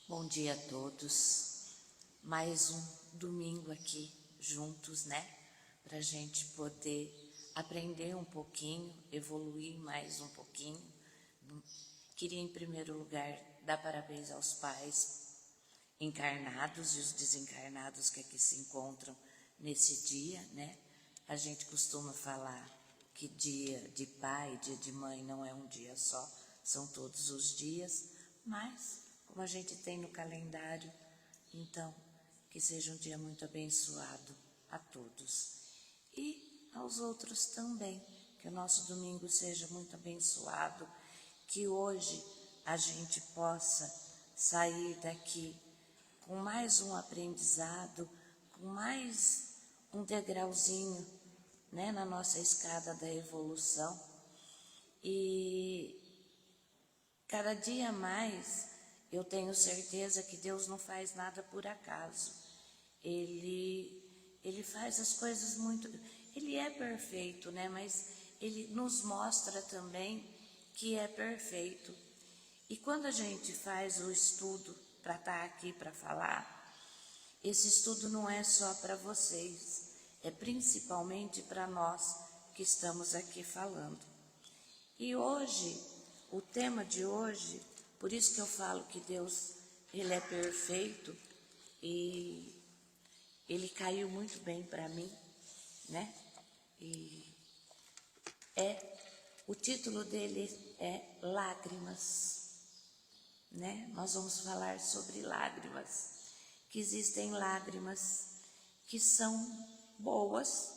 Bom dia a todos. Mais um domingo aqui juntos, né? Para a gente poder aprender um pouquinho, evoluir mais um pouquinho. Queria, em primeiro lugar, dar parabéns aos pais encarnados e os desencarnados que aqui se encontram nesse dia, né? A gente costuma falar que dia de pai, dia de mãe não é um dia só, são todos os dias, mas como a gente tem no calendário, então que seja um dia muito abençoado a todos e aos outros também, que o nosso domingo seja muito abençoado, que hoje a gente possa sair daqui com mais um aprendizado, com mais um degrauzinho, né, na nossa escada da evolução. E cada dia mais eu tenho certeza que Deus não faz nada por acaso. Ele faz as coisas muito... Ele é perfeito, né? Mas Ele nos mostra também que é perfeito. E quando a gente faz o estudo para estar aqui para falar, esse estudo não é só para vocês, é principalmente para nós que estamos aqui falando. E hoje, o tema de hoje, por isso que eu falo que Deus, Ele é perfeito e Ele caiu muito bem para mim, né? E o título dele é Lágrimas, né? Nós vamos falar sobre lágrimas, que existem lágrimas que são boas,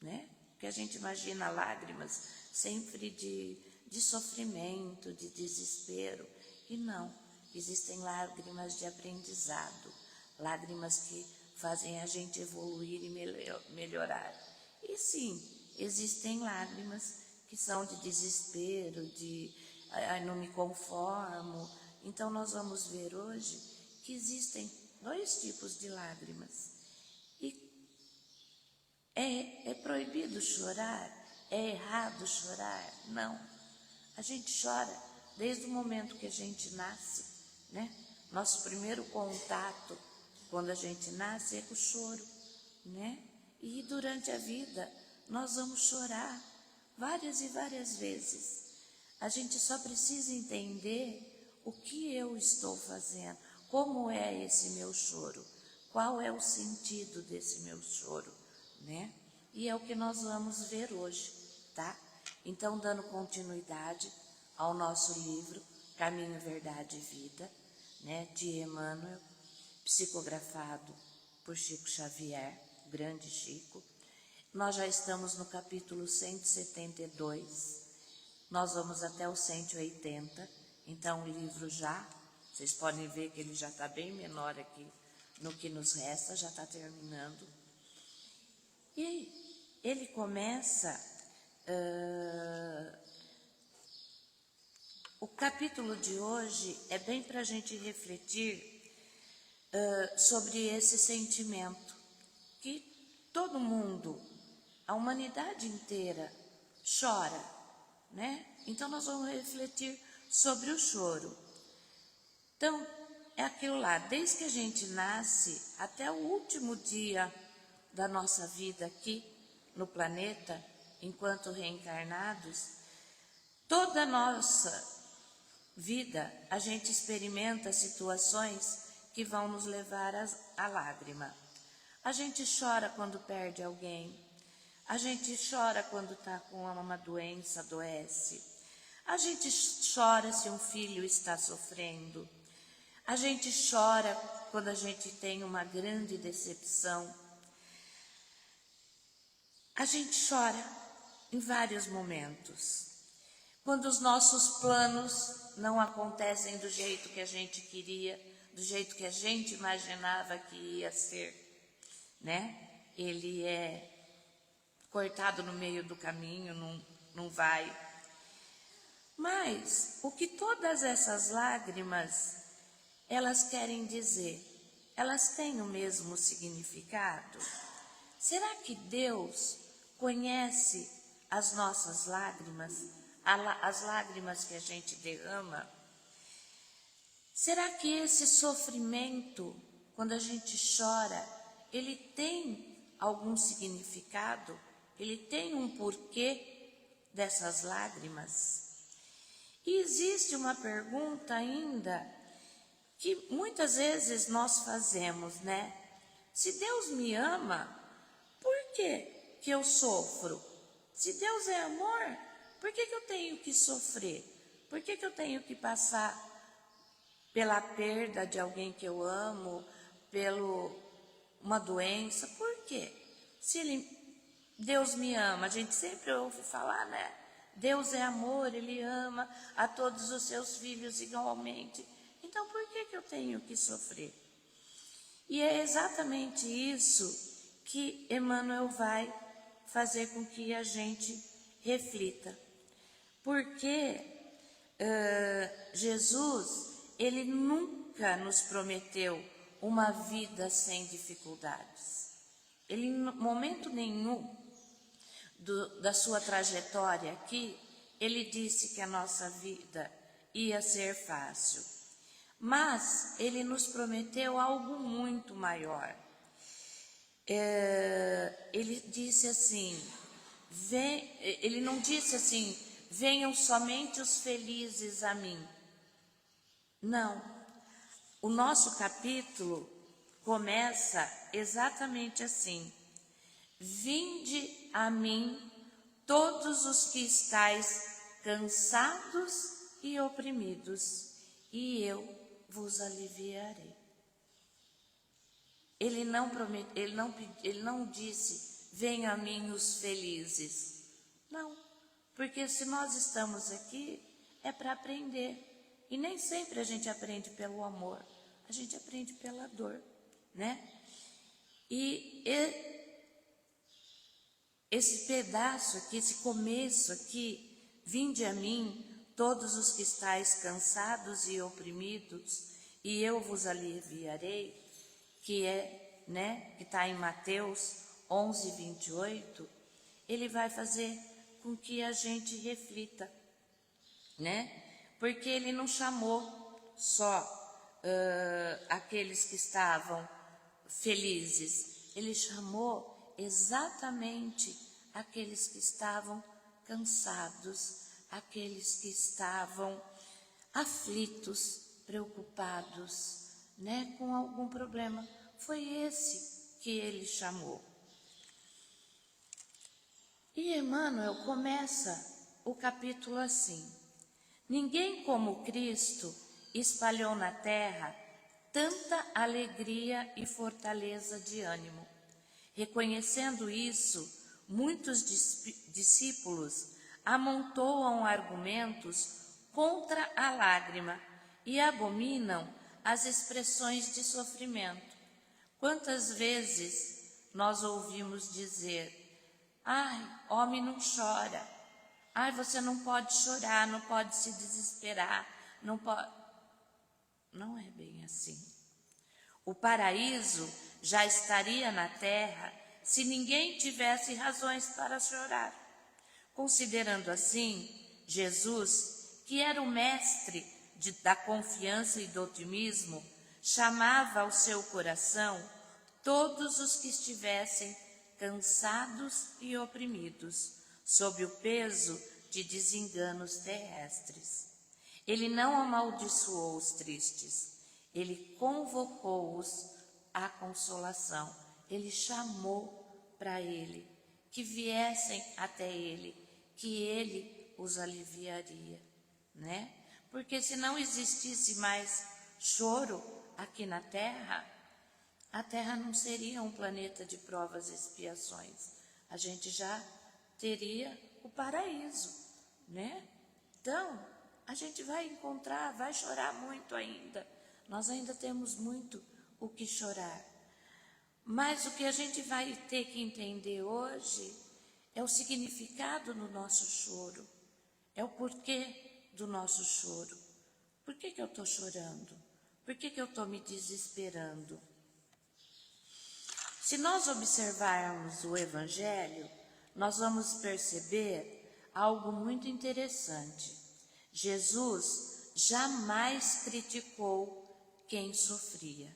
né? Porque a gente imagina lágrimas sempre de sofrimento, de desespero, e não, existem lágrimas de aprendizado, lágrimas que fazem a gente evoluir e melhorar. E sim, existem lágrimas que são de desespero, de não me conformo. Então nós vamos ver hoje que existem dois tipos de lágrimas. E é proibido chorar? É errado chorar? Não. A gente chora desde o momento que a gente nasce, né? Nosso primeiro contato quando a gente nasce é com o choro, né? E durante a vida nós vamos chorar várias e várias vezes. A gente só precisa entender o que eu estou fazendo, como é esse meu choro, qual é o sentido desse meu choro, né? E é o que nós vamos ver hoje, tá? Então, dando continuidade ao nosso livro Caminho, Verdade e Vida, né, de Emmanuel, psicografado por Chico Xavier, grande Chico. Nós já estamos no capítulo 172, nós vamos até o 180, então o livro já, vocês podem ver que ele já está bem menor aqui no que nos resta, já está terminando. E ele começa, o capítulo de hoje é bem para a gente refletir sobre esse sentimento que todo mundo, a humanidade inteira chora, né? Então nós vamos refletir sobre o choro. Então, é aquilo lá, desde que a gente nasce até o último dia da nossa vida aqui no planeta, enquanto reencarnados, toda a nossa vida a gente experimenta situações que vão nos levar à lágrima. A gente chora quando perde alguém, a gente chora quando está com uma doença, adoece, a gente chora se um filho está sofrendo, a gente chora quando a gente tem uma grande decepção. A gente chora em vários momentos. Quando os nossos planos não acontecem do jeito que a gente queria, do jeito que a gente imaginava que ia ser, né? Ele é cortado no meio do caminho, não vai. Mas o que todas essas lágrimas, elas querem dizer? Elas têm o mesmo significado? Será que Deus conhece as nossas lágrimas, as lágrimas que a gente derrama? Será que esse sofrimento, quando a gente chora, ele tem algum significado? Ele tem um porquê dessas lágrimas? E existe uma pergunta ainda que muitas vezes nós fazemos, né? Se Deus me ama, por que eu sofro? Se Deus é amor, por que eu tenho que sofrer? Por que eu tenho que passar pela perda de alguém que eu amo, pela uma doença? Por quê? Se Deus me ama, a gente sempre ouve falar, né? Deus é amor, Ele ama a todos os seus filhos igualmente. Então, por que eu tenho que sofrer? E é exatamente isso que Emmanuel vai fazer com que a gente reflita. Porque Jesus, Ele nunca nos prometeu uma vida sem dificuldades. Ele, em momento nenhum da sua trajetória aqui, Ele disse que a nossa vida ia ser fácil. Mas Ele nos prometeu algo muito maior. Ele disse assim, Ele não disse assim, venham somente os felizes a mim. Não. O nosso capítulo começa exatamente assim. Vinde a mim todos os que estáis cansados e oprimidos, e eu vos aliviarei. Ele não disse, venham a mim os felizes. Não, porque se nós estamos aqui, é para aprender. E nem sempre a gente aprende pelo amor, a gente aprende pela dor, né? E esse pedaço aqui, esse começo aqui, vinde a mim, todos os que estáis cansados e oprimidos, e eu vos aliviarei, que é, né, que está em Mateus 11, 28, ele vai fazer com que a gente reflita, né? Porque ele não chamou só aqueles que estavam felizes, ele chamou exatamente aqueles que estavam cansados, aqueles que estavam aflitos, preocupados, né, com algum problema. Foi esse que ele chamou. E Emmanuel começa o capítulo assim: ninguém como Cristo espalhou na terra tanta alegria e fortaleza de ânimo. Reconhecendo isso, muitos discípulos amontoam argumentos contra a lágrima e abominam as expressões de sofrimento. Quantas vezes nós ouvimos dizer: ai, homem não chora, ai, você não pode chorar, não pode se desesperar, não pode. Não é bem assim. O paraíso já estaria na terra se ninguém tivesse razões para chorar. Considerando assim, Jesus, que era o mestre da confiança e do otimismo, chamava ao seu coração todos os que estivessem cansados e oprimidos, sob o peso de desenganos terrestres. Ele não amaldiçoou os tristes, ele convocou-os à consolação. Ele chamou para ele, que viessem até ele, que ele os aliviaria, né? Porque se não existisse mais choro aqui na Terra, a Terra não seria um planeta de provas e expiações. A gente já teria o paraíso, né? Então, a gente vai encontrar, vai chorar muito ainda. Nós ainda temos muito o que chorar. Mas o que a gente vai ter que entender hoje é o significado do nosso choro, é o porquê do nosso choro. Por que eu estou chorando? Por que eu estou me desesperando? Se nós observarmos o Evangelho, nós vamos perceber algo muito interessante. Jesus jamais criticou quem sofria.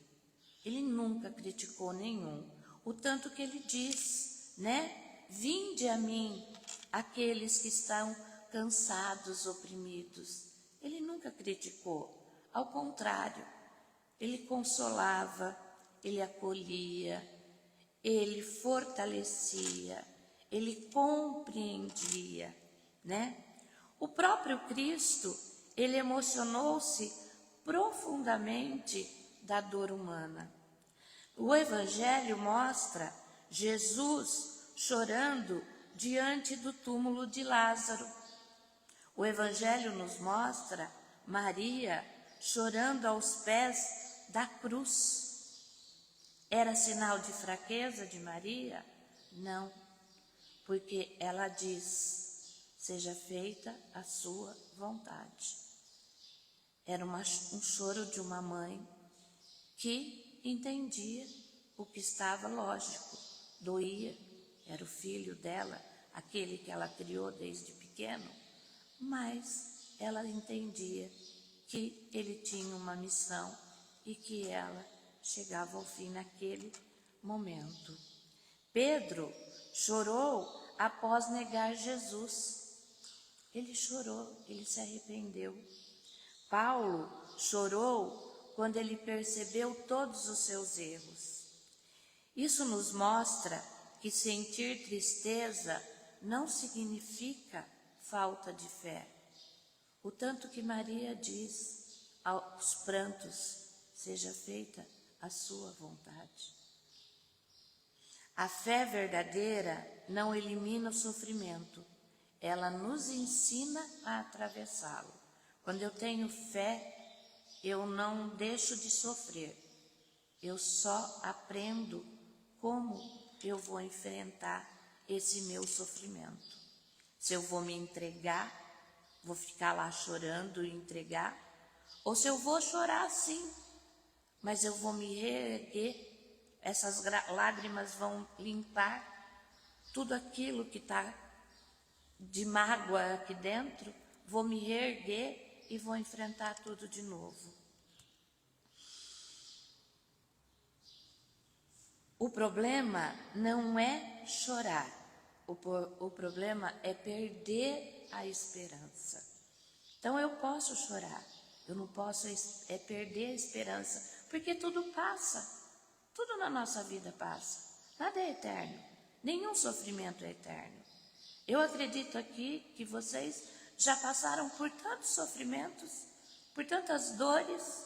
Ele nunca criticou nenhum. O tanto que ele diz, né? Vinde a mim, aqueles que estão cansados, oprimidos. Ele nunca criticou. Ao contrário, ele consolava, ele acolhia, ele fortalecia, ele compreendia, né? O próprio Cristo, ele emocionou-se profundamente da dor humana. O Evangelho mostra Jesus chorando diante do túmulo de Lázaro. O Evangelho nos mostra Maria chorando aos pés da cruz. Era sinal de fraqueza de Maria? Não, porque ela diz, seja feita a sua vontade. Era um choro de uma mãe que entendia o que estava lógico, doía, era o filho dela, aquele que ela criou desde pequeno, mas ela entendia que ele tinha uma missão e que ela chegava ao fim naquele momento. Pedro chorou após negar Jesus. Ele chorou, ele se arrependeu. Paulo chorou quando ele percebeu todos os seus erros. Isso nos mostra que sentir tristeza não significa falta de fé. O tanto que Maria diz aos prantos, seja feita a sua vontade. A fé verdadeira não elimina o sofrimento, ela nos ensina a atravessá-lo. Quando eu tenho fé, eu não deixo de sofrer, eu só aprendo como eu vou enfrentar esse meu sofrimento. Se eu vou me entregar, vou ficar lá chorando e entregar, ou se eu vou chorar sim, mas eu vou me reerguer, essas lágrimas vão limpar tudo aquilo que está de mágoa aqui dentro, vou me reerguer e vou enfrentar tudo de novo. O problema não é chorar, o problema é perder a esperança. Então eu posso chorar, eu não posso perder a esperança, porque tudo passa, tudo na nossa vida passa, nada é eterno, nenhum sofrimento é eterno. Eu acredito aqui que vocês já passaram por tantos sofrimentos, por tantas dores,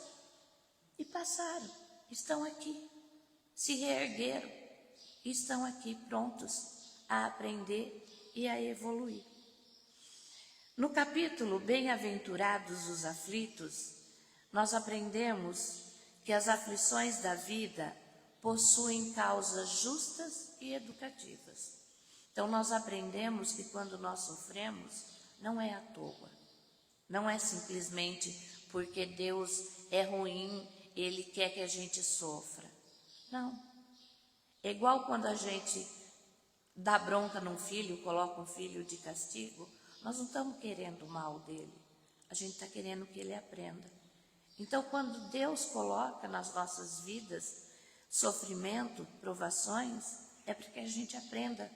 e passaram, estão aqui, se reergueram, estão aqui prontos a aprender e a evoluir. No capítulo Bem-aventurados os aflitos, nós aprendemos que as aflições da vida possuem causas justas e educativas. Então nós aprendemos que quando nós sofremos, não é à toa, não é simplesmente porque Deus é ruim, Ele quer que a gente sofra. Não, é igual quando a gente dá bronca num filho, coloca um filho de castigo, nós não estamos querendo o mal dele, a gente está querendo que ele aprenda. Então quando Deus coloca nas nossas vidas sofrimento, provações, é para que a gente aprenda.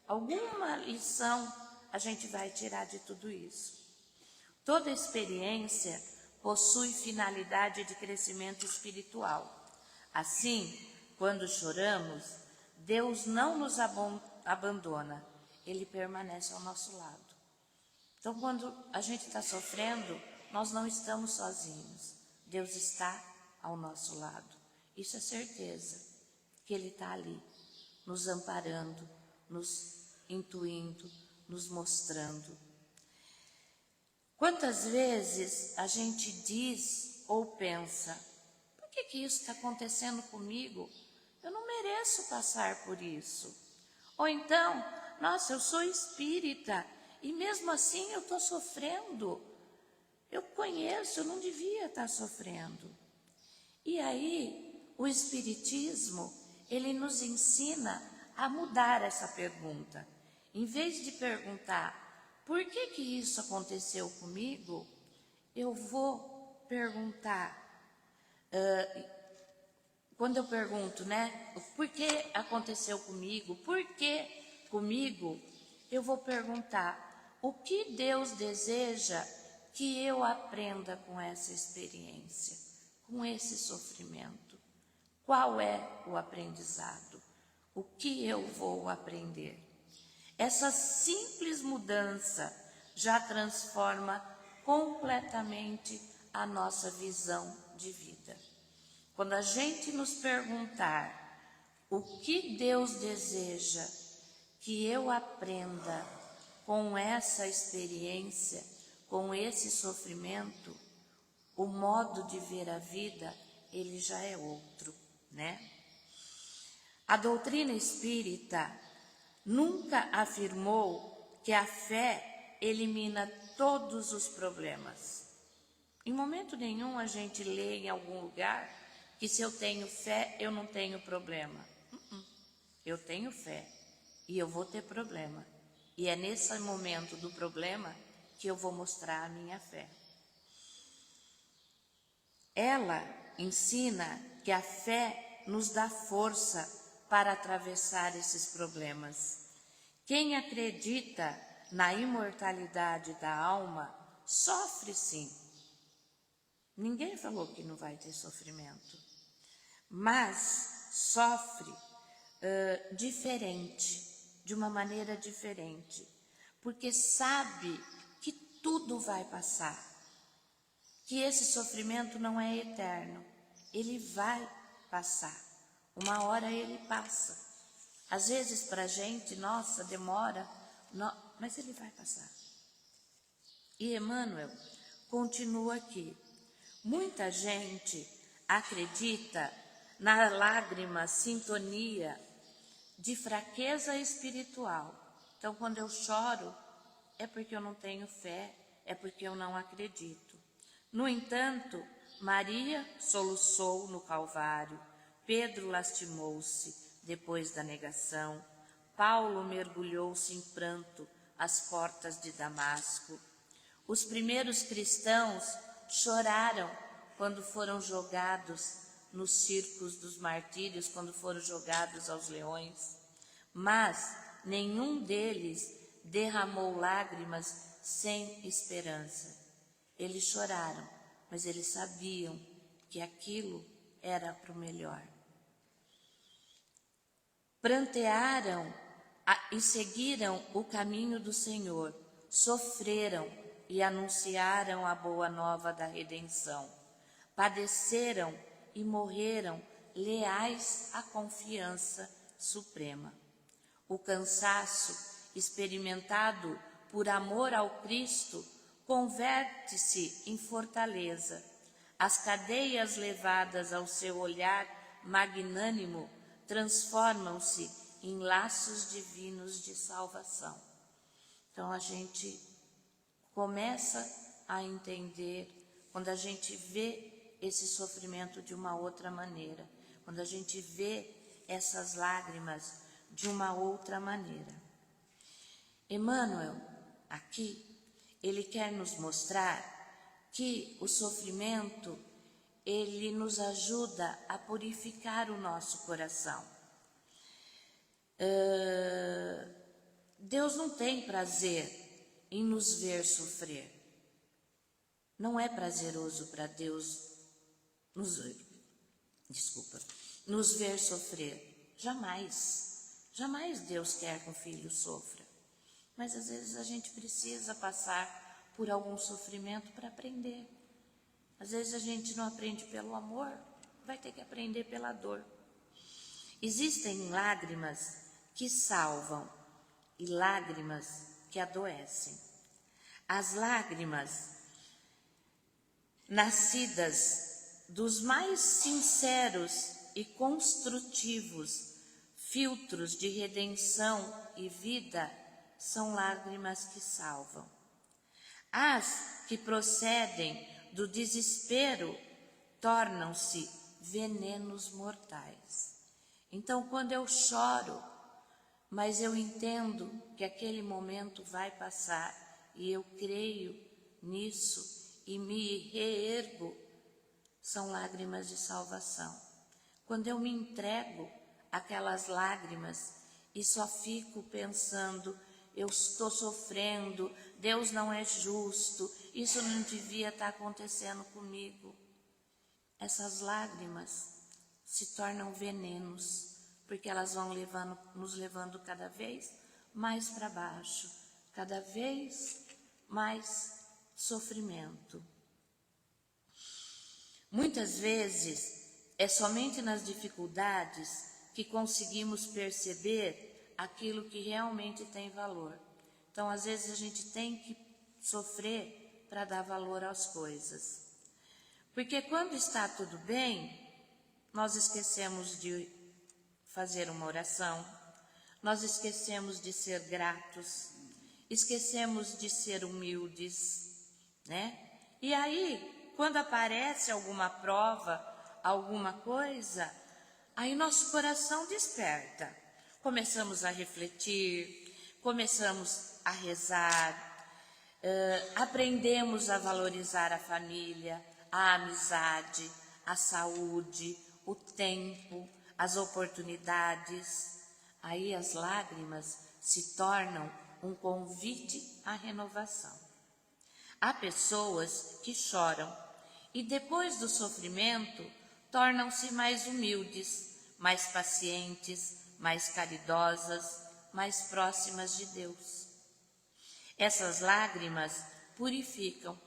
Alguma lição a gente vai tirar de tudo isso. Toda experiência possui finalidade de crescimento espiritual. Assim, quando choramos, Deus não nos abandona, Ele permanece ao nosso lado. Então, quando a gente está sofrendo, nós não estamos sozinhos, Deus está ao nosso lado. Isso é certeza, que Ele está ali, nos amparando, nos intuindo, nos mostrando. Quantas vezes a gente diz ou pensa, por que isso está acontecendo comigo? Eu não mereço passar por isso. Ou então, nossa, eu sou espírita e mesmo assim eu estou sofrendo. Eu conheço, eu não devia estar sofrendo. E aí, o Espiritismo, ele nos ensina a mudar essa pergunta. Em vez de perguntar, por que isso aconteceu comigo? eu vou perguntar, quando eu pergunto, né, por que aconteceu comigo, por que comigo, eu vou perguntar, o que Deus deseja que eu aprenda com essa experiência, com esse sofrimento? Qual é o aprendizado? O que eu vou aprender? Essa simples mudança já transforma completamente a nossa visão de vida. Quando a gente nos perguntar o que Deus deseja que eu aprenda com essa experiência, com esse sofrimento, o modo de ver a vida, ele já é outro, né? A doutrina espírita nunca afirmou que a fé elimina todos os problemas. Em momento nenhum a gente lê em algum lugar que se eu tenho fé, eu não tenho problema. Eu tenho fé e eu vou ter problema. E é nesse momento do problema que eu vou mostrar a minha fé. Ela ensina que a fé nos dá força para atravessar esses problemas. Quem acredita na imortalidade da alma sofre sim. Ninguém falou que não vai ter sofrimento, mas sofre diferente, de uma maneira diferente, porque sabe que tudo vai passar, que esse sofrimento não é eterno, ele vai passar, uma hora ele passa. Às vezes para a gente, nossa, demora, mas ele vai passar. E Emmanuel continua aqui. Muita gente acredita na lágrima sintonia de fraqueza espiritual. Então, quando eu choro, é porque eu não tenho fé, é porque eu não acredito. No entanto, Maria soluçou no Calvário, Pedro lastimou-se depois da negação, Paulo mergulhou-se em pranto às portas de Damasco. Os primeiros cristãos choraram quando foram jogados nos circos dos martírios, quando foram jogados aos leões, mas nenhum deles derramou lágrimas sem esperança. Eles choraram, mas eles sabiam que aquilo era para o melhor. Prantearam e seguiram o caminho do Senhor, sofreram e anunciaram a boa nova da redenção. Padeceram e morreram leais à confiança suprema. O cansaço experimentado por amor ao Cristo converte-se em fortaleza. As cadeias levadas ao seu olhar magnânimo transformam-se em laços divinos de salvação. Então a gente começa a entender, quando a gente vê esse sofrimento de uma outra maneira, quando a gente vê essas lágrimas de uma outra maneira. Emmanuel, aqui, ele quer nos mostrar que o sofrimento, ele nos ajuda a purificar o nosso coração. Deus não tem prazer em nos ver sofrer. Não é prazeroso para Deus nos ver sofrer. Jamais. Jamais Deus quer que um filho sofra. Mas às vezes a gente precisa passar por algum sofrimento para aprender. Às vezes a gente não aprende pelo amor, vai ter que aprender pela dor. Existem lágrimas que salvam e lágrimas que adoecem. As lágrimas nascidas dos mais sinceros e construtivos filtros de redenção e vida são lágrimas que salvam. As que procedem do desespero tornam-se venenos mortais. Então, quando eu choro, mas eu entendo que aquele momento vai passar e eu creio nisso, e me reergo, são lágrimas de salvação. Quando eu me entrego àquelas lágrimas e só fico pensando, eu estou sofrendo, Deus não é justo, isso não devia estar acontecendo comigo. Essas lágrimas se tornam venenos, porque elas vão nos levando cada vez mais para baixo, cada vez mais sofrimento. Muitas vezes é somente nas dificuldades que conseguimos perceber aquilo que realmente tem valor. Então, às vezes a gente tem que sofrer para dar valor às coisas. Porque quando está tudo bem, nós esquecemos de fazer uma oração, nós esquecemos de ser gratos, esquecemos de ser humildes, né? E aí, quando aparece alguma prova, alguma coisa, aí nosso coração desperta. Começamos a refletir, começamos a rezar, aprendemos a valorizar a família, a amizade, a saúde, o tempo, as oportunidades. Aí as lágrimas se tornam um convite à renovação. Há pessoas que choram e depois do sofrimento tornam-se mais humildes, mais pacientes, mais caridosas, mais próximas de Deus. Essas lágrimas purificam,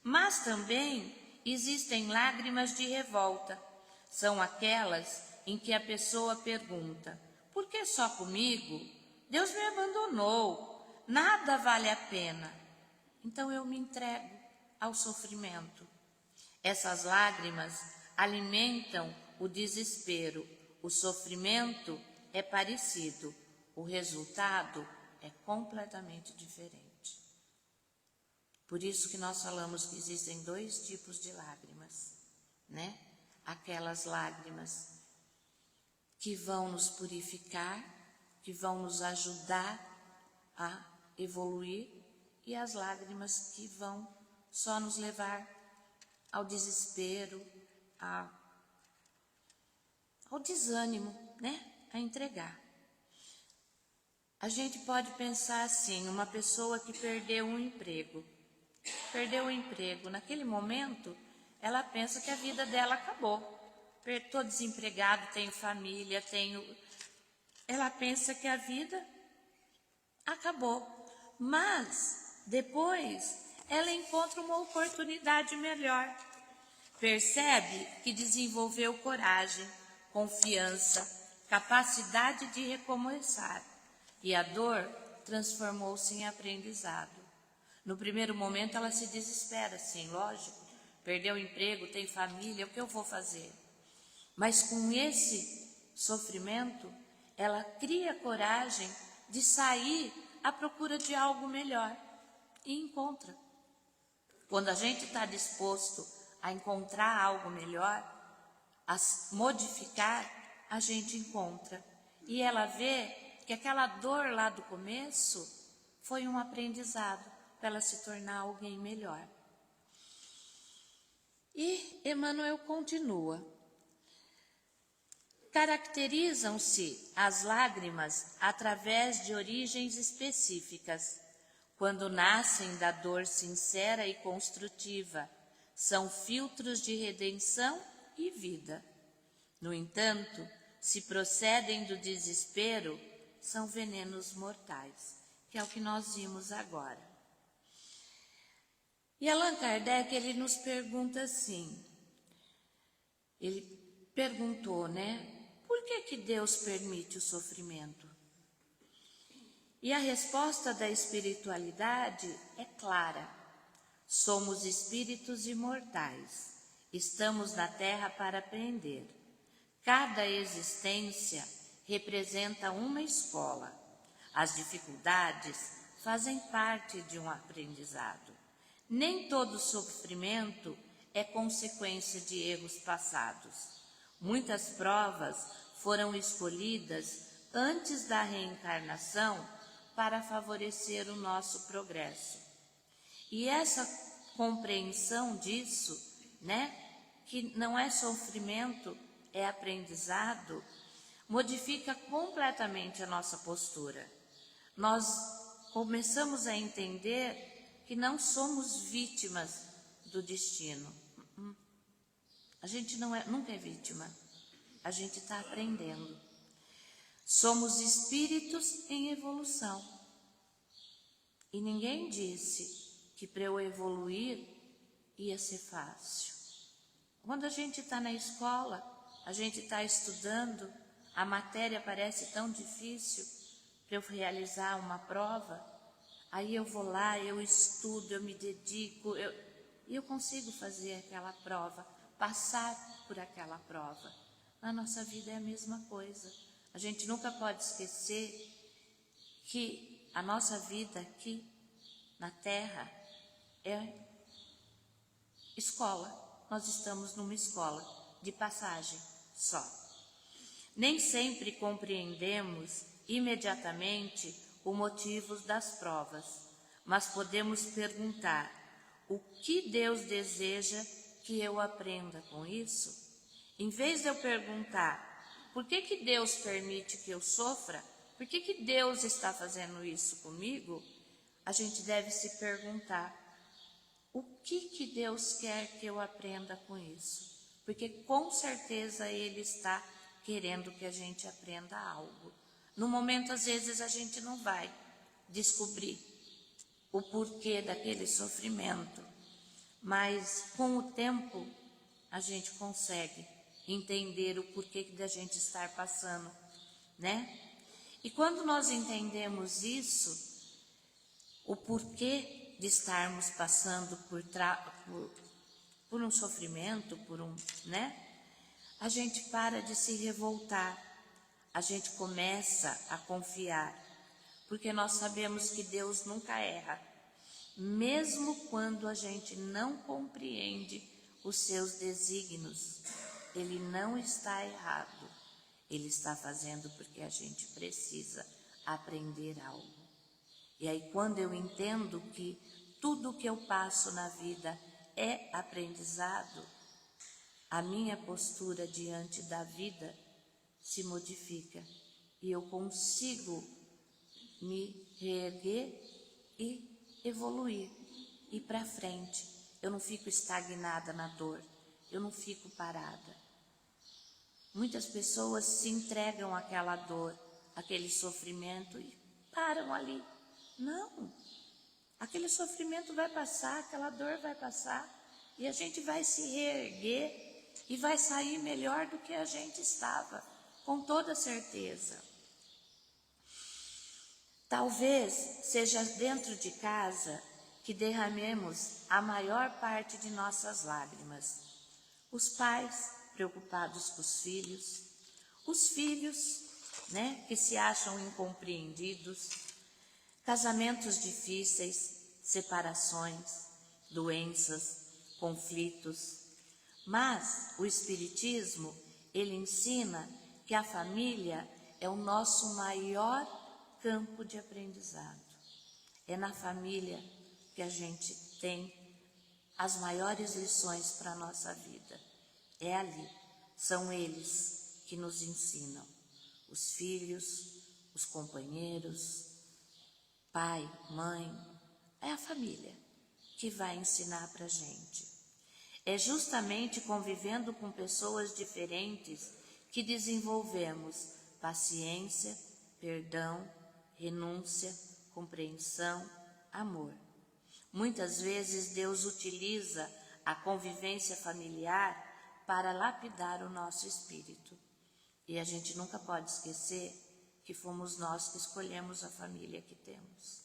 mas também existem lágrimas de revolta. São aquelas em que a pessoa pergunta: por que só comigo? Deus me abandonou, nada vale a pena. Então eu me entrego ao sofrimento. Essas lágrimas alimentam o desespero. O sofrimento é parecido, o resultado é completamente diferente. Por isso que nós falamos que existem 2 tipos de lágrimas, né? Aquelas lágrimas que vão nos purificar, que vão nos ajudar a evoluir, e as lágrimas que vão só nos levar ao desespero, ao desânimo, né? A entregar. A gente pode pensar assim, uma pessoa que perdeu um emprego. Naquele momento, ela pensa que a vida dela acabou. Estou desempregado, tenho família, Ela pensa que a vida acabou. Mas, depois, ela encontra uma oportunidade melhor. Percebe que desenvolveu coragem, confiança, capacidade de recomeçar. E a dor transformou-se em aprendizado. No primeiro momento ela se desespera, sim, lógico. Perdeu o emprego, tem família, o que eu vou fazer? Mas com esse sofrimento, ela cria coragem de sair à procura de algo melhor e encontra. Quando a gente está disposto a encontrar algo melhor, a modificar, a gente encontra. E ela vê que aquela dor lá do começo foi um aprendizado para ela se tornar alguém melhor. E Emmanuel continua. Caracterizam-se as lágrimas através de origens específicas. Quando nascem da dor sincera e construtiva, são filtros de redenção e vida. No entanto, se procedem do desespero, são venenos mortais, que é o que nós vimos agora. E Allan Kardec, ele nos pergunta assim, ele perguntou, né? Por que Deus permite o sofrimento? E a resposta da espiritualidade é clara. Somos espíritos imortais. Estamos na Terra para aprender. Cada existência representa uma escola. As dificuldades fazem parte de um aprendizado. Nem todo sofrimento é consequência de erros passados. Muitas provas foram escolhidas antes da reencarnação para favorecer o nosso progresso. E essa compreensão disso, né, que não é sofrimento, é aprendizado, modifica completamente a nossa postura. Nós começamos a entender que não somos vítimas do destino. A gente nunca é vítima, a gente está aprendendo. Somos espíritos em evolução. E ninguém disse que para eu evoluir ia ser fácil. Quando a gente está na escola, a gente está estudando, a matéria parece tão difícil para eu realizar uma prova, aí eu vou lá, eu estudo, eu me dedico, e eu consigo fazer aquela prova, passar por aquela prova. Na nossa vida é a mesma coisa. A gente nunca pode esquecer que a nossa vida aqui na Terra é escola. Nós estamos numa escola de passagem só. Nem sempre compreendemos imediatamente o motivo das provas, mas podemos perguntar: o que Deus deseja que eu aprenda com isso? Em vez de eu perguntar por que Deus permite que eu sofra, por que Deus está fazendo isso comigo, a gente deve se perguntar: o que Deus quer que eu aprenda com isso? Porque com certeza Ele está querendo que a gente aprenda algo. No momento, às vezes, a gente não vai descobrir o porquê daquele sofrimento, mas com o tempo a gente consegue entender o porquê da gente estar passando, né? E quando nós entendemos isso, o porquê de estarmos passando por um sofrimento, né? A gente para de se revoltar, a gente começa a confiar, porque nós sabemos que Deus nunca erra, mesmo quando a gente não compreende os seus desígnios. Ele não está errado, Ele está fazendo porque a gente precisa aprender algo. E aí, quando eu entendo que tudo que eu passo na vida é aprendizado, a minha postura diante da vida se modifica e eu consigo me reerguer e evoluir, ir para frente. Eu não fico estagnada na dor, eu não fico parada. Muitas pessoas se entregam àquela dor, àquele sofrimento e param ali. Não, aquele sofrimento vai passar, aquela dor vai passar e a gente vai se reerguer e vai sair melhor do que a gente estava, com toda certeza. Talvez seja dentro de casa que derramemos a maior parte de nossas lágrimas. Os pais preocupados com os filhos, né, que se acham incompreendidos, casamentos difíceis, separações, doenças, conflitos. Mas o Espiritismo, ele ensina que a família é o nosso maior campo de aprendizado. É na família que a gente tem as maiores lições para a nossa vida. É ali, são eles que nos ensinam. Os filhos, os companheiros, pai, mãe, é a família que vai ensinar para a gente. É justamente convivendo com pessoas diferentes que desenvolvemos paciência, perdão, renúncia, compreensão, amor. Muitas vezes Deus utiliza a convivência familiar para lapidar o nosso espírito. E a gente nunca pode esquecer que fomos nós que escolhemos a família que temos,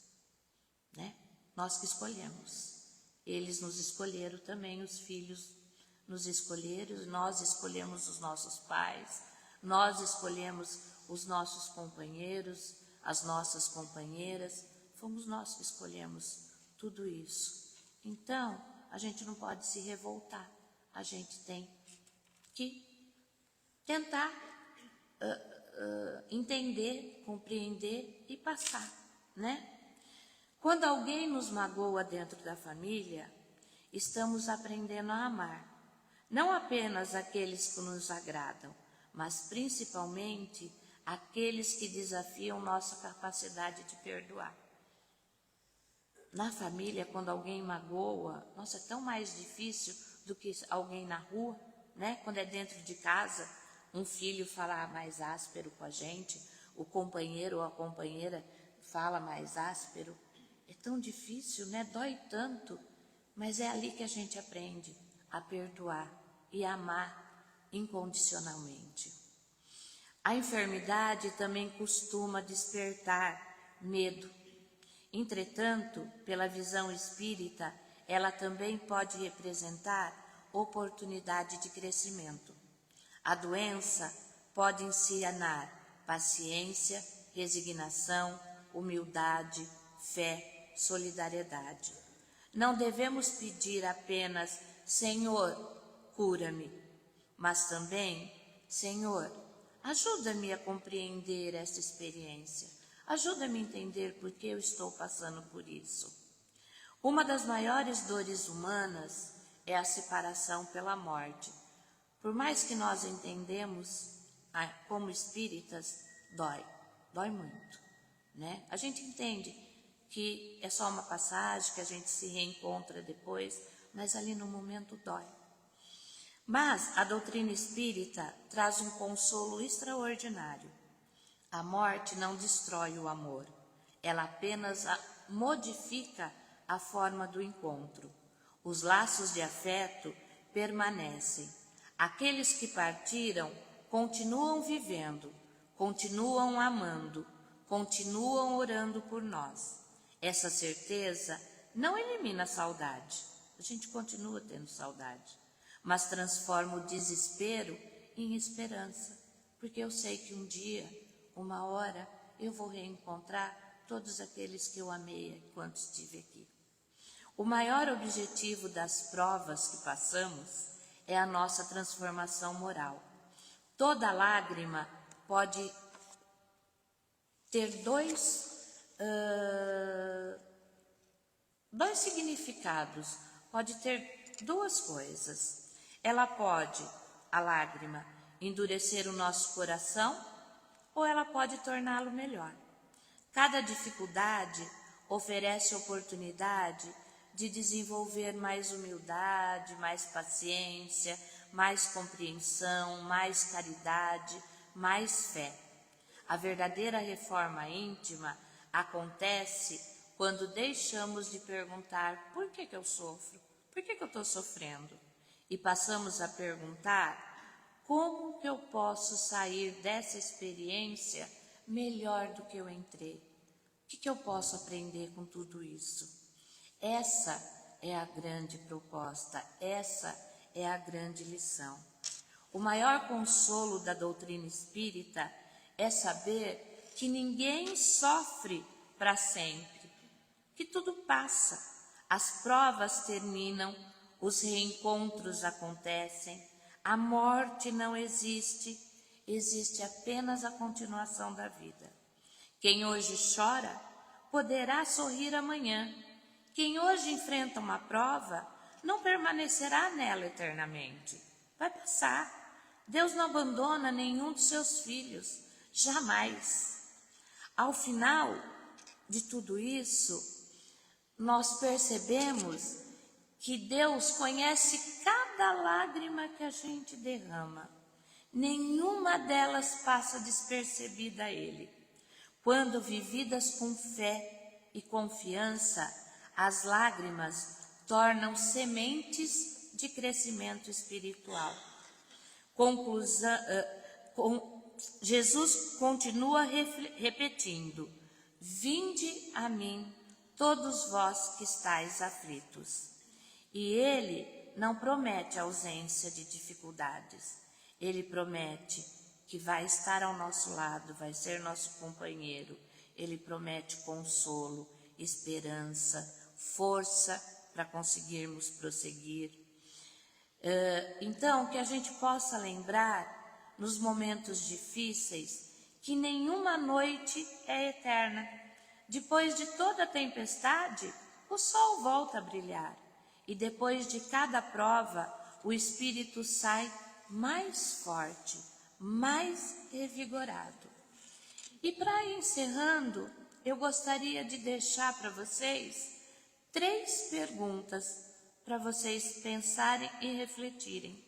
né? Nós que escolhemos. Eles nos escolheram também, os filhos nos escolheram, nós escolhemos os nossos pais, nós escolhemos os nossos companheiros, as nossas companheiras, fomos nós que escolhemos tudo isso. Então, a gente não pode se revoltar, a gente tem que tentar entender, compreender e passar, né? Quando alguém nos magoa dentro da família, estamos aprendendo a amar, não apenas aqueles que nos agradam, mas principalmente aqueles que desafiam nossa capacidade de perdoar. Na família, quando alguém magoa, nossa, é tão mais difícil do que alguém na rua, né? Quando é dentro de casa, um filho fala mais áspero com a gente, o companheiro ou a companheira fala mais áspero. É tão difícil, né? Dói tanto, mas é ali que a gente aprende a perdoar e amar incondicionalmente. A enfermidade também costuma despertar medo. Entretanto, pela visão espírita, ela também pode representar oportunidade de crescimento. A doença pode ensinar paciência, resignação, humildade, fé, solidariedade. Não devemos pedir apenas, Senhor, cura-me, mas também, Senhor, ajuda-me a compreender esta experiência. Ajuda-me a entender por que eu estou passando por isso. Uma das maiores dores humanas é a separação pela morte. Por mais que nós entendemos, como espíritas, dói muito, né? A gente entende que é só uma passagem, que a gente se reencontra depois, mas ali no momento dói. Mas a doutrina espírita traz um consolo extraordinário. A morte não destrói o amor, ela apenas modifica a forma do encontro. Os laços de afeto permanecem. Aqueles que partiram continuam vivendo, continuam amando, continuam orando por nós. Essa certeza não elimina a saudade, a gente continua tendo saudade, mas transforma o desespero em esperança, porque eu sei que um dia, uma hora, eu vou reencontrar todos aqueles que eu amei enquanto estive aqui. O maior objetivo das provas que passamos é a nossa transformação moral. Toda lágrima pode ter dois significados, pode ter duas coisas. Ela pode, a lágrima, endurecer o nosso coração, ou ela pode torná-lo melhor. Cada dificuldade oferece oportunidade de desenvolver mais humildade, mais paciência, mais compreensão, mais caridade, mais fé. A verdadeira reforma íntima acontece quando deixamos de perguntar por que eu sofro, por que eu estou sofrendo, e passamos a perguntar como que eu posso sair dessa experiência melhor do que eu entrei? O que eu posso aprender com tudo isso? Essa é a grande proposta, essa é a grande lição. O maior consolo da doutrina espírita é saber que ninguém sofre para sempre, que tudo passa, as provas terminam, os reencontros acontecem, a morte não existe, existe apenas a continuação da vida. Quem hoje chora, poderá sorrir amanhã. Quem hoje enfrenta uma prova, não permanecerá nela eternamente. Vai passar. Deus não abandona nenhum dos seus filhos, jamais. Ao final de tudo isso, nós percebemos que Deus conhece cada lágrima que a gente derrama. Nenhuma delas passa despercebida a Ele. Quando vividas com fé e confiança, as lágrimas tornam sementes de crescimento espiritual. Jesus continua repetindo: vinde a mim, todos vós que estáis aflitos. E Ele não promete ausência de dificuldades. Ele promete que vai estar ao nosso lado, vai ser nosso companheiro. Ele promete consolo, esperança, força para conseguirmos prosseguir. Então, que a gente possa lembrar, nos momentos difíceis, que nenhuma noite é eterna. Depois de toda a tempestade, o sol volta a brilhar. e depois de cada prova, o espírito sai mais forte, mais revigorado. E para ir encerrando, eu gostaria de deixar para vocês 3 perguntas para vocês pensarem e refletirem.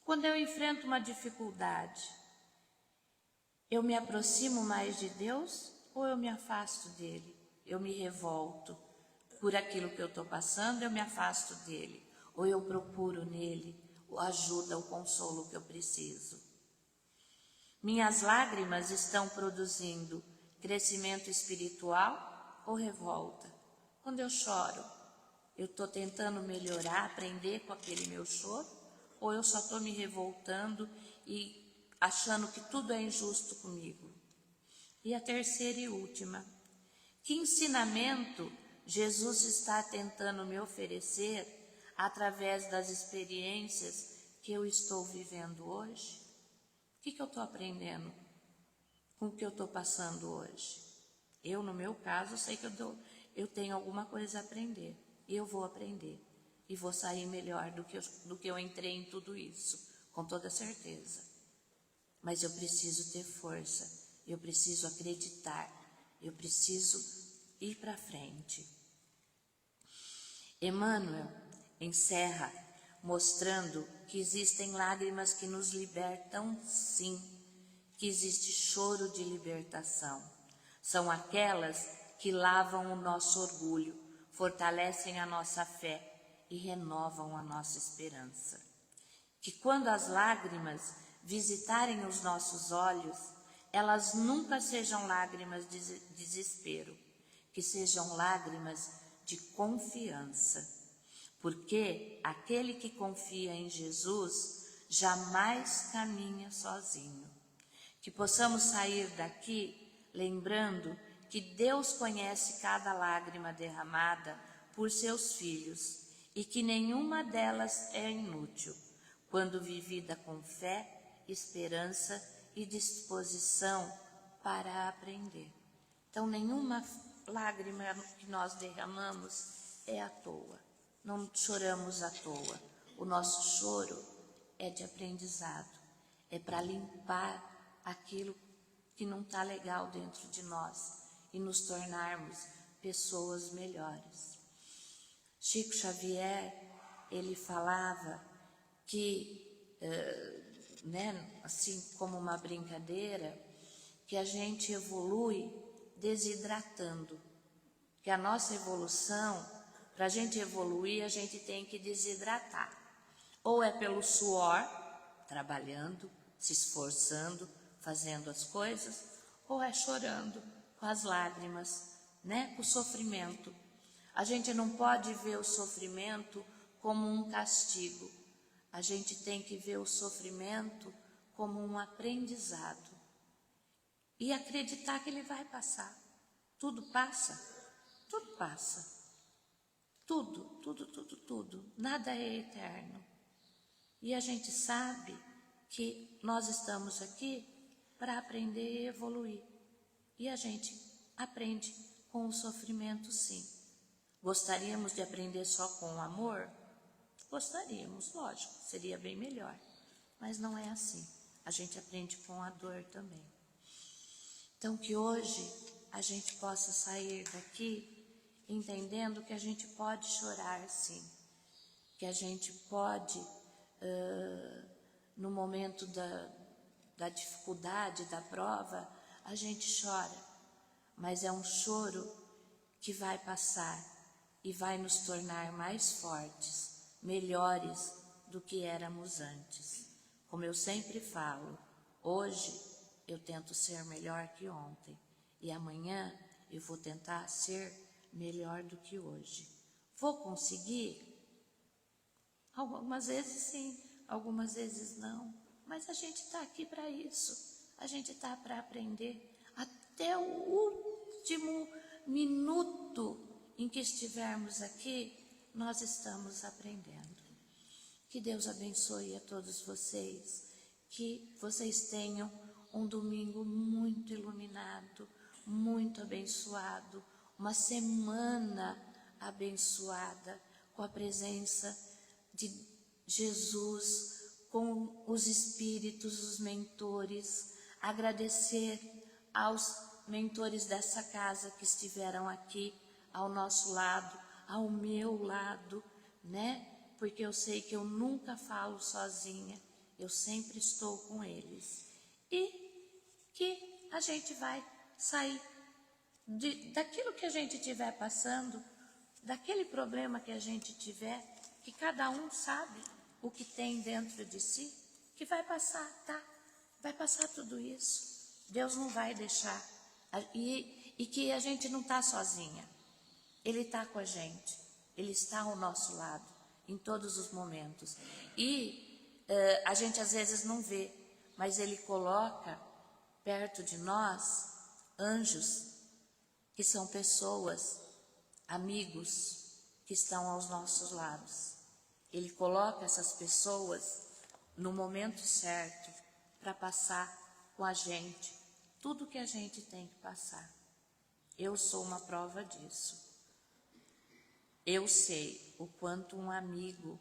Quando eu enfrento uma dificuldade, eu me aproximo mais de Deus ou eu me afasto dele? Eu me revolto por aquilo que eu estou passando, eu me afasto dele. Ou eu procuro nele a ajuda, o consolo que eu preciso. Minhas lágrimas estão produzindo crescimento espiritual ou revolta? Quando eu choro, eu estou tentando melhorar, aprender com aquele meu choro? Ou eu só estou me revoltando e achando que tudo é injusto comigo? E a terceira e última, que ensinamento Jesus está tentando me oferecer através das experiências que eu estou vivendo hoje? O que eu estou aprendendo com o que eu estou passando hoje? Eu, no meu caso, sei que eu tenho alguma coisa a aprender. E eu vou aprender. E vou sair melhor do que eu entrei em tudo isso, com toda certeza. Mas eu preciso ter força, eu preciso acreditar, eu preciso ir para frente. Emmanuel encerra mostrando que existem lágrimas que nos libertam, sim, que existe choro de libertação. São aquelas que lavam o nosso orgulho, fortalecem a nossa fé e renovam a nossa esperança. Que quando as lágrimas visitarem os nossos olhos, elas nunca sejam lágrimas de desespero, que sejam lágrimas de confiança. Porque aquele que confia em Jesus jamais caminha sozinho. Que possamos sair daqui lembrando que Deus conhece cada lágrima derramada por seus filhos e que nenhuma delas é inútil, quando vivida com fé, esperança e disposição para aprender. Então, nenhuma lágrima que nós derramamos é à toa. Não choramos à toa. O nosso choro é de aprendizado, é para limpar aquilo que não está legal dentro de nós e nos tornarmos pessoas melhores. Chico Xavier, ele falava que, assim como uma brincadeira, que a gente evolui desidratando, que a nossa evolução, para a gente evoluir, a gente tem que desidratar. Ou é pelo suor, trabalhando, se esforçando, fazendo as coisas, ou é chorando, com as lágrimas, com o sofrimento. A gente não pode ver o sofrimento como um castigo. A gente tem que ver o sofrimento como um aprendizado. E acreditar que ele vai passar. Tudo passa. Tudo passa. Tudo. Nada é eterno. E a gente sabe que nós estamos aqui para aprender e evoluir. E a gente aprende com o sofrimento, sim. Gostaríamos de aprender só com o amor? Gostaríamos, lógico, seria bem melhor. Mas não é assim. A gente aprende com a dor também. Então, que hoje a gente possa sair daqui entendendo que a gente pode chorar, sim. Que a gente pode, no momento da dificuldade, da prova, a gente chora. Mas é um choro que vai passar e vai nos tornar mais fortes, melhores do que éramos antes. Como eu sempre falo, hoje eu tento ser melhor que ontem e amanhã eu vou tentar ser melhor do que hoje. Vou conseguir? Algumas vezes sim, algumas vezes não, mas a gente está aqui para isso, a gente está para aprender até o último minuto em que estivermos aqui, nós estamos aprendendo. Que Deus abençoe a todos vocês, que vocês tenham um domingo muito iluminado, muito abençoado, uma semana abençoada, com a presença de Jesus, com os espíritos, os mentores, agradecer aos mentores dessa casa que estiveram aqui ao nosso lado, ao meu lado, né? Porque eu sei que eu nunca falo sozinha, eu sempre estou com eles. E que a gente vai sair daquilo que a gente estiver passando, daquele problema que a gente tiver, que cada um sabe o que tem dentro de si, que vai passar, tá? Vai passar tudo isso. Deus não vai deixar. E que a gente não está sozinha. Ele está com a gente. Ele está ao nosso lado, em todos os momentos. E a gente às vezes não vê, mas Ele coloca perto de nós anjos, que são pessoas, amigos, que estão aos nossos lados. Ele coloca essas pessoas no momento certo para passar com a gente tudo que a gente tem que passar. Eu sou uma prova disso. Eu sei o quanto um amigo,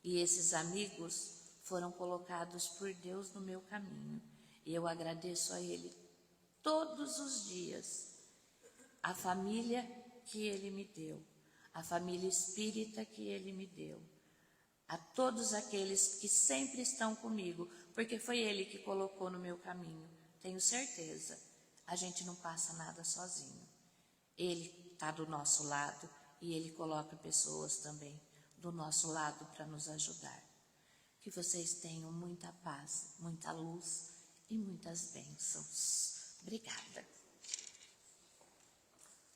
e esses amigos foram colocados por Deus no meu caminho. E eu agradeço a Ele todos os dias. A família que Ele me deu, a família espírita que Ele me deu, a todos aqueles que sempre estão comigo, porque foi Ele que colocou no meu caminho. Tenho certeza, a gente não passa nada sozinho. Ele está do nosso lado e Ele coloca pessoas também do nosso lado para nos ajudar. Que vocês tenham muita paz, muita luz e muitas bênçãos. Obrigada.